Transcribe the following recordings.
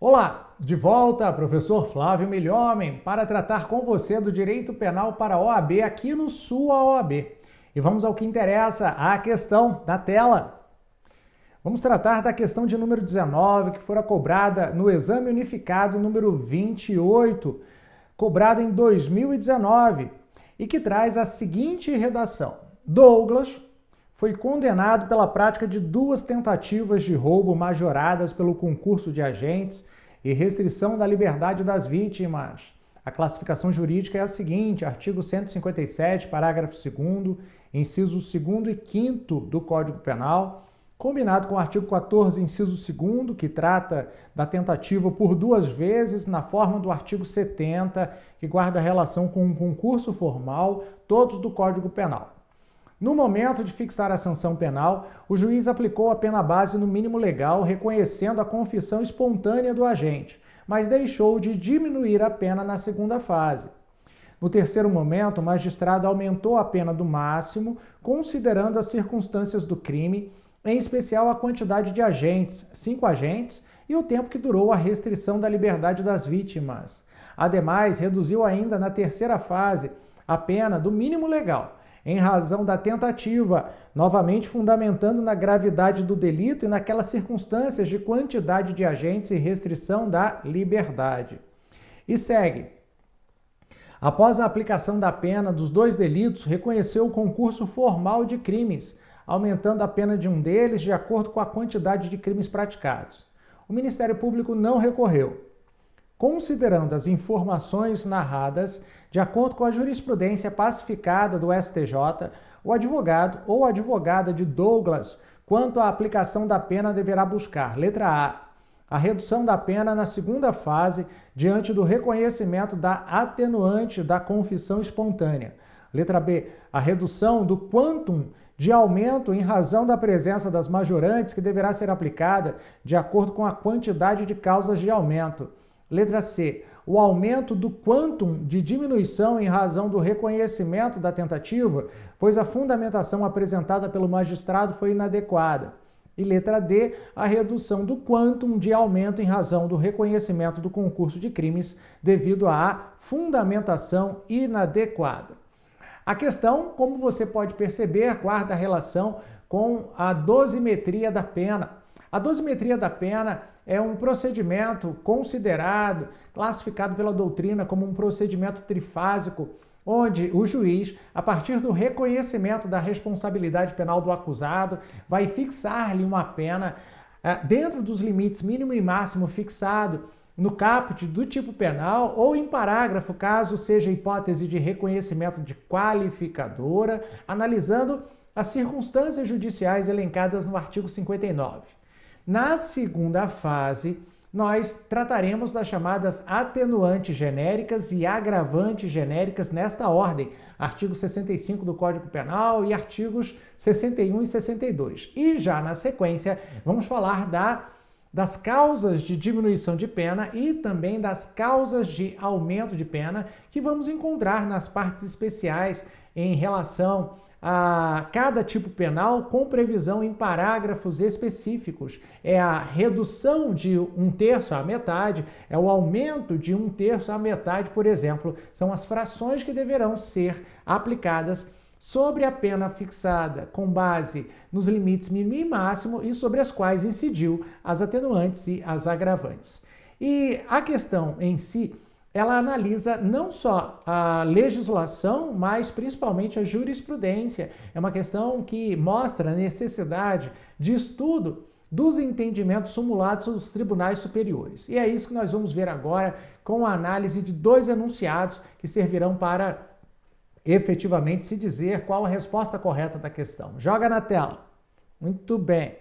Olá, de volta, professor Flávio Milhomem, para tratar com você do direito penal para a OAB aqui no Sua OAB. E vamos ao que interessa, a questão da tela. Vamos tratar da questão de número 19, que fora cobrada no exame unificado número 28, cobrado em 2019, e que traz a seguinte redação. Douglas foi condenado pela prática de 2 tentativas de roubo majoradas pelo concurso de agentes e restrição da liberdade das vítimas. A classificação jurídica é a seguinte: artigo 157, parágrafo 2º, incisos 2º e 5º do Código Penal, combinado com o artigo 14, inciso 2º, que trata da tentativa por 2 vezes, na forma do artigo 70, que guarda relação com um concurso formal, todos do Código Penal. No momento de fixar a sanção penal, o juiz aplicou a pena base no mínimo legal, reconhecendo a confissão espontânea do agente, mas deixou de diminuir a pena na segunda fase. No terceiro momento, o magistrado aumentou a pena do máximo, considerando as circunstâncias do crime, em especial a quantidade de agentes, 5 agentes, e o tempo que durou a restrição da liberdade das vítimas. Ademais, reduziu ainda na terceira fase a pena do mínimo legal, em razão da tentativa, novamente fundamentando na gravidade do delito e naquelas circunstâncias de quantidade de agentes e restrição da liberdade. E segue. Após a aplicação da pena dos 2 delitos, reconheceu o concurso formal de crimes, aumentando a pena de um deles de acordo com a quantidade de crimes praticados. O Ministério Público não recorreu. Considerando as informações narradas, de acordo com a jurisprudência pacificada do STJ, o advogado ou advogada de Douglas, quanto à aplicação da pena, deverá buscar, letra A redução da pena na segunda fase, diante do reconhecimento da atenuante da confissão espontânea. Letra B, a redução do quantum de aumento em razão da presença das majorantes, que deverá ser aplicada de acordo com a quantidade de causas de aumento. Letra C, o aumento do quantum de diminuição em razão do reconhecimento da tentativa, pois a fundamentação apresentada pelo magistrado foi inadequada. E letra D, a redução do quantum de aumento em razão do reconhecimento do concurso de crimes devido à fundamentação inadequada. A questão, como você pode perceber, guarda relação com a dosimetria da pena. A dosimetria da pena é um procedimento considerado, classificado pela doutrina como um procedimento trifásico, onde o juiz, a partir do reconhecimento da responsabilidade penal do acusado, vai fixar-lhe uma pena dentro dos limites mínimo e máximo fixado no caput do tipo penal ou em parágrafo, caso seja hipótese de reconhecimento de qualificadora, analisando as circunstâncias judiciais elencadas no artigo 59. Na segunda fase, nós trataremos das chamadas atenuantes genéricas e agravantes genéricas nesta ordem, artigo 65 do Código Penal e artigos 61 e 62. E já na sequência, vamos falar das causas de diminuição de pena e também das causas de aumento de pena, que vamos encontrar nas partes especiais em relação a cada tipo penal, com previsão em parágrafos específicos. É a redução de 1/3 à metade, é o aumento de 1/3 à metade, por exemplo. São as frações que deverão ser aplicadas sobre a pena fixada com base nos limites mínimo e máximo e sobre as quais incidiu as atenuantes e as agravantes. E a questão em si, ela analisa não só a legislação, mas principalmente a jurisprudência. É uma questão que mostra a necessidade de estudo dos entendimentos simulados dos tribunais superiores. E é isso que nós vamos ver agora com a análise de 2 enunciados que servirão para efetivamente se dizer qual a resposta correta da questão. Joga na tela. Muito bem.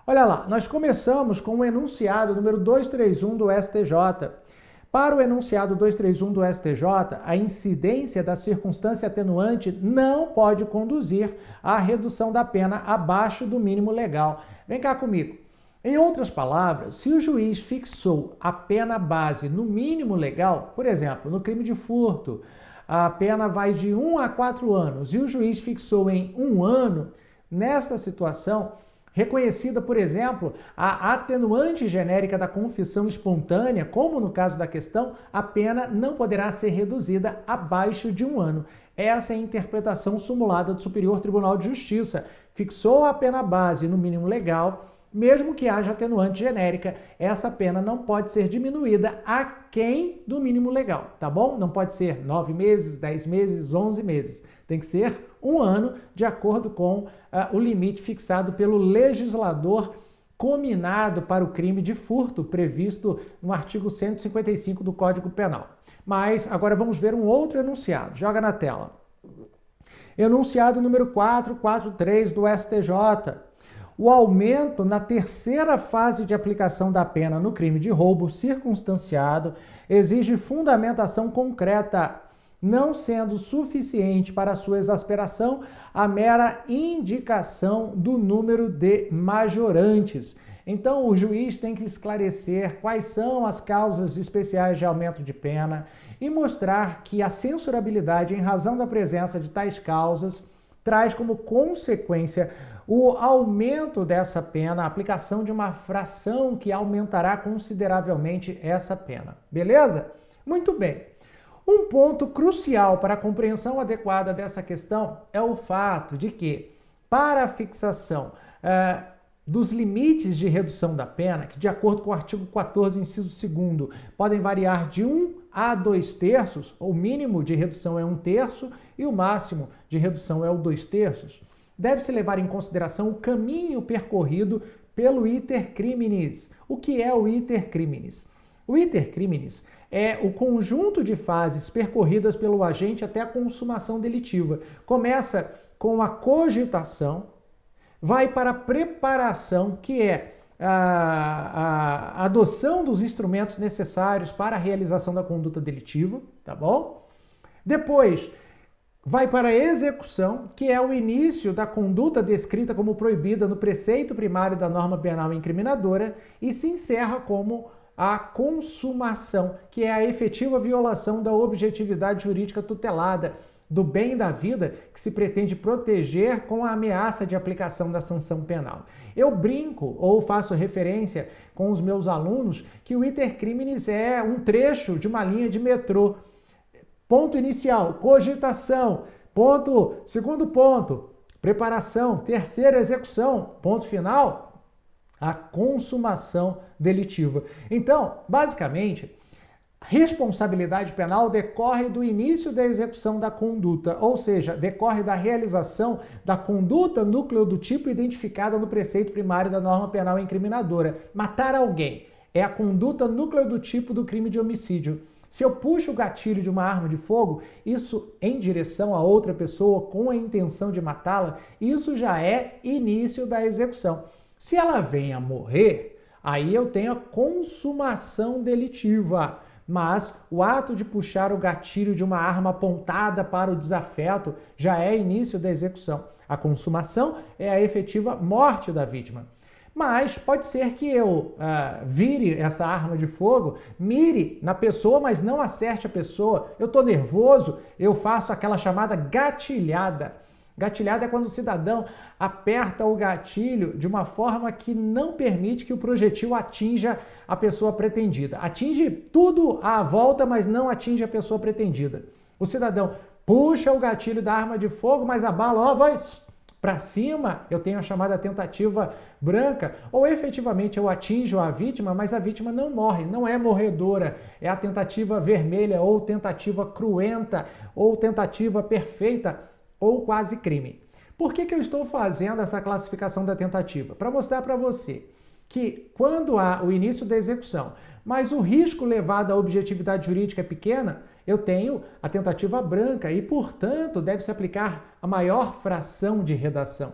Olha lá, nós começamos com o enunciado número 231 do STJ. Para o enunciado 231 do STJ, a incidência da circunstância atenuante não pode conduzir à redução da pena abaixo do mínimo legal. Vem cá comigo. Em outras palavras, se o juiz fixou a pena base no mínimo legal, por exemplo, no crime de furto, a pena vai de 1 a 4 anos e o juiz fixou em 1 ano, nesta situação, reconhecida, por exemplo, a atenuante genérica da confissão espontânea, como no caso da questão, a pena não poderá ser reduzida abaixo de 1 ano. Essa é a interpretação sumulada do Superior Tribunal de Justiça. Fixou a pena base no mínimo legal, mesmo que haja atenuante genérica, essa pena não pode ser diminuída aquém do mínimo legal, tá bom? Não pode ser 9 meses, 10 meses, 11 meses. Tem que ser 1 ano, de acordo com o limite fixado pelo legislador cominado para o crime de furto, previsto no artigo 155 do Código Penal. Mas agora vamos ver um outro enunciado. Joga na tela. Enunciado número 443 do STJ. O aumento na terceira fase de aplicação da pena no crime de roubo circunstanciado exige fundamentação concreta, não sendo suficiente para sua exasperação a mera indicação do número de majorantes. Então, o juiz tem que esclarecer quais são as causas especiais de aumento de pena e mostrar que a censurabilidade, em razão da presença de tais causas, traz como consequência o aumento dessa pena, a aplicação de uma fração que aumentará consideravelmente essa pena. Beleza? Muito bem. Um ponto crucial para a compreensão adequada dessa questão é o fato de que, para a fixação dos limites de redução da pena, que de acordo com o artigo 14, inciso 2º, podem variar de 1 a 2/3, o mínimo de redução é 1/3 e o máximo de redução é o 2/3, deve-se levar em consideração o caminho percorrido pelo iter criminis. O que é o iter criminis? O iter criminis é o conjunto de fases percorridas pelo agente até a consumação delitiva. Começa com a cogitação, vai para a preparação, que é a adoção dos instrumentos necessários para a realização da conduta delitiva, tá bom? Depois, vai para a execução, que é o início da conduta descrita como proibida no preceito primário da norma penal incriminadora, e se encerra como a consumação, que é a efetiva violação da objetividade jurídica tutelada, do bem e da vida que se pretende proteger com a ameaça de aplicação da sanção penal. Eu brinco ou faço referência com os meus alunos que o iter criminis é um trecho de uma linha de metrô. Ponto inicial, cogitação. Segundo ponto, preparação. Terceira, execução. Ponto final, a consumação delitiva. Então, basicamente, responsabilidade penal decorre do início da execução da conduta, ou seja, decorre da realização da conduta núcleo do tipo identificada no preceito primário da norma penal incriminadora. Matar alguém é a conduta núcleo do tipo do crime de homicídio. Se eu puxo o gatilho de uma arma de fogo, isso em direção a outra pessoa com a intenção de matá-la, isso já é início da execução. Se ela vem a morrer, aí eu tenho a consumação delitiva. Mas o ato de puxar o gatilho de uma arma apontada para o desafeto já é início da execução. A consumação é a efetiva morte da vítima. Mas pode ser que eu vire essa arma de fogo, mire na pessoa, mas não acerte a pessoa. Eu estou nervoso, eu faço aquela chamada gatilhada. Gatilhada é quando o cidadão aperta o gatilho de uma forma que não permite que o projetil atinja a pessoa pretendida. Atinge tudo à volta, mas não atinge a pessoa pretendida. O cidadão puxa o gatilho da arma de fogo, mas a bala vai para cima, eu tenho a chamada tentativa branca, ou efetivamente eu atinjo a vítima, mas a vítima não morre, não é morredora, é a tentativa vermelha, ou tentativa cruenta, ou tentativa perfeita, ou quase crime. Por que eu estou fazendo essa classificação da tentativa? Para mostrar para você que quando há o início da execução, mas o risco levado à objetividade jurídica é pequena, eu tenho a tentativa branca e, portanto, deve-se aplicar a maior fração de redução.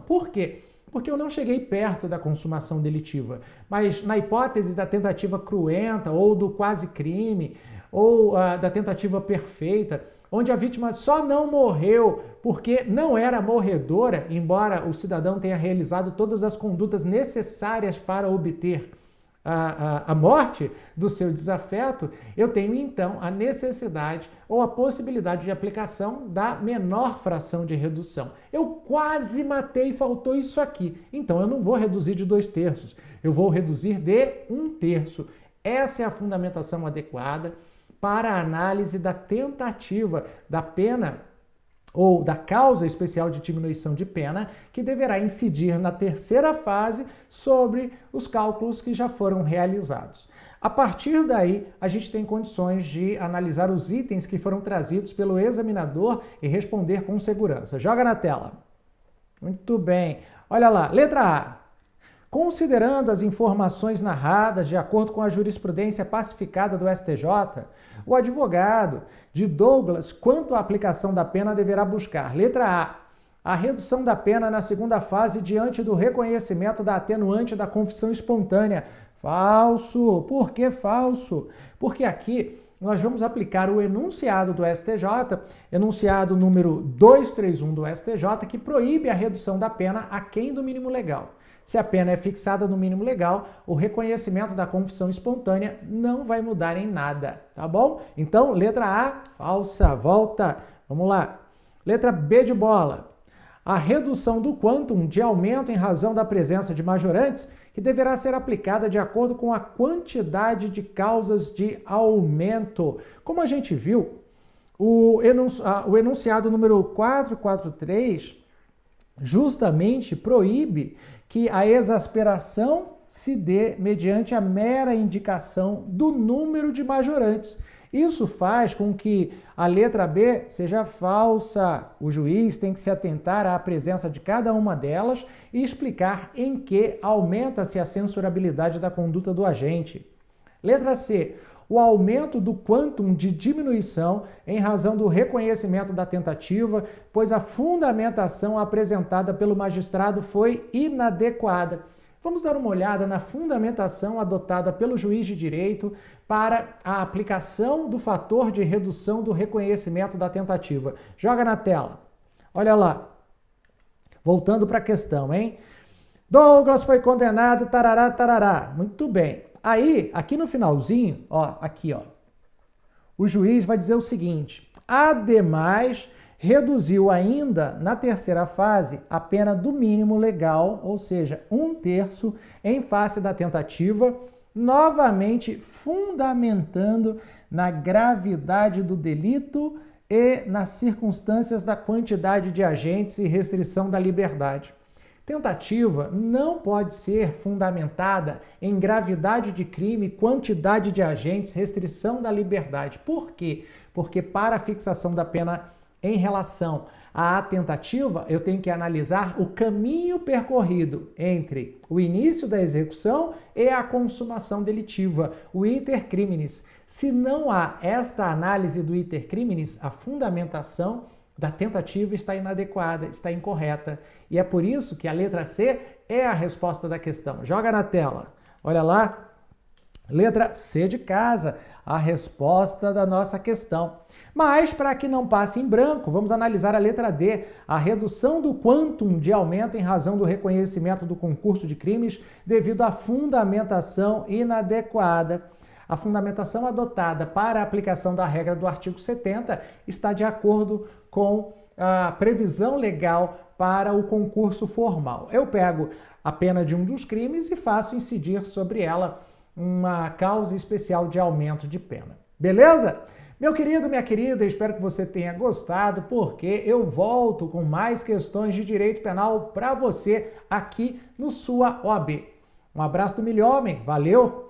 Por quê? Porque eu não cheguei perto da consumação delitiva. Mas na hipótese da tentativa cruenta, ou do quase crime, ou da tentativa perfeita, onde a vítima só não morreu porque não era morredora, embora o cidadão tenha realizado todas as condutas necessárias para obter a morte do seu desafeto, eu tenho então a necessidade ou a possibilidade de aplicação da menor fração de redução. Eu quase matei, faltou isso aqui. Então eu não vou reduzir de 2/3, eu vou reduzir de 1/3. Essa é a fundamentação adequada para a análise da tentativa da pena ou da causa especial de diminuição de pena, que deverá incidir na terceira fase sobre os cálculos que já foram realizados. A partir daí, a gente tem condições de analisar os itens que foram trazidos pelo examinador e responder com segurança. Joga na tela. Muito bem. Olha lá, letra A. Considerando as informações narradas de acordo com a jurisprudência pacificada do STJ, o advogado de Douglas, quanto à aplicação da pena, deverá buscar, letra A redução da pena na segunda fase diante do reconhecimento da atenuante da confissão espontânea. Falso. Por que falso? Porque aqui nós vamos aplicar o enunciado do STJ, enunciado número 231 do STJ, que proíbe a redução da pena aquém do mínimo legal. Se a pena é fixada no mínimo legal, o reconhecimento da confissão espontânea não vai mudar em nada, tá bom? Então, letra A, falsa, volta. Vamos lá. Letra B de bola. A redução do quantum de aumento em razão da presença de majorantes, que deverá ser aplicada de acordo com a quantidade de causas de aumento. Como a gente viu, o enunciado número 443 justamente proíbe que a exasperação se dê mediante a mera indicação do número de majorantes. Isso faz com que a letra B seja falsa. O juiz tem que se atentar à presença de cada uma delas e explicar em que aumenta-se a censurabilidade da conduta do agente. Letra C. O aumento do quantum de diminuição em razão do reconhecimento da tentativa, pois a fundamentação apresentada pelo magistrado foi inadequada. Vamos dar uma olhada na fundamentação adotada pelo juiz de direito para a aplicação do fator de redução do reconhecimento da tentativa. Joga na tela. Olha lá. Voltando para a questão, hein? Douglas foi condenado, tarará, tarará. Muito bem. Aí, aqui no finalzinho, aqui, o juiz vai dizer o seguinte: ademais, reduziu ainda na terceira fase a pena do mínimo legal, ou seja, 1/3 em face da tentativa, novamente fundamentando na gravidade do delito e nas circunstâncias da quantidade de agentes e restrição da liberdade. Tentativa não pode ser fundamentada em gravidade de crime, quantidade de agentes, restrição da liberdade. Por quê? Porque para a fixação da pena em relação à tentativa, eu tenho que analisar o caminho percorrido entre o início da execução e a consumação delitiva, o iter criminis. Se não há esta análise do iter criminis, a fundamentação da tentativa está inadequada, está incorreta. E é por isso que a letra C é a resposta da questão. Joga na tela. Olha lá. Letra C de casa, a resposta da nossa questão. Mas, para que não passe em branco, vamos analisar a letra D, a redução do quantum de aumento em razão do reconhecimento do concurso de crimes devido à fundamentação inadequada. A fundamentação adotada para a aplicação da regra do artigo 70 está de acordo com a previsão legal para o concurso formal. Eu pego a pena de um dos crimes e faço incidir sobre ela uma causa especial de aumento de pena. Beleza? Meu querido, minha querida, espero que você tenha gostado, porque eu volto com mais questões de direito penal para você aqui no Sua OAB. Um abraço do Milhomem, valeu!